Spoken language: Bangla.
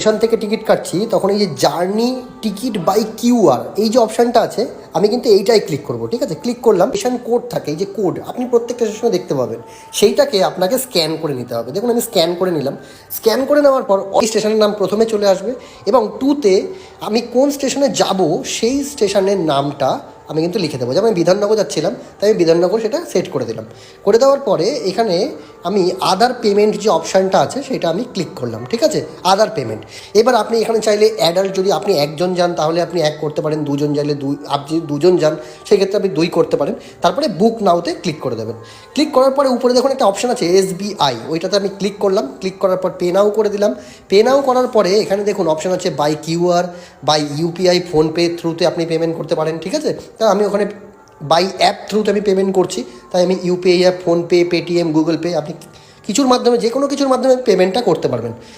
স্টেশন থেকে টিকিট কাটছি তখন এই যে জার্নি টিকিট বাই কিউআর এই যে অপশানটা আছে আমি কিন্তু এইটাই ক্লিক করব, ঠিক আছে। ক্লিক করলাম, স্টেশন কোড থাকে, এই যে কোড আপনি প্রত্যেকটা স্টেশনে দেখতে পাবেন, সেইটাকে আপনাকে স্ক্যান করে নিতে হবে। দেখুন আমি স্ক্যান করে নিলাম। স্ক্যান করে নেওয়ার পর ওই স্টেশনের নাম প্রথমে চলে আসবে এবং টুতে আমি কোন স্টেশনে যাব সেই স্টেশনের নামটা আমি কিন্তু লিখে দেবো। যেমন আমি বিধাননগর যাচ্ছিলাম, তাই আমি বিধাননগর সেটা সেট করে দিলাম। করে দেওয়ার পরে এখানে আমি আদার পেমেন্ট যে অপশানটা আছে সেটা আমি ক্লিক করলাম, ঠিক আছে, আদার পেমেন্ট। এবার আপনি এখানে চাইলে অ্যাডাল্ট, যদি আপনি একজন যান তাহলে আপনি এক করতে পারেন, দুজন চাইলে দুই, আপনি দুজন যান সেক্ষেত্রে আপনি দুই করতে পারেন। তারপরে বুক নাওতে ক্লিক করে দেবেন। ক্লিক করার পরে উপরে দেখুন একটা অপশান আছে SBI, ওইটাতে আমি ক্লিক করলাম। ক্লিক করার পর পে নাও করে দিলাম। পে নাও করার পরে এখানে দেখুন অপশান আছে by QR, by UPI, PhonePe থ্রুতে আপনি পেমেন্ট করতে পারেন, ঠিক আছে। তা আমি ওখানে বাই অ্যাপ থ্রুতে আমি পেমেন্ট করছি, তাই আমি UPI app, PhonePe, Paytm, Google pay, আপনি কিছুর মাধ্যমে, যে কোনো কিছুর মাধ্যমে পেমেন্টটা করতে পারবেন।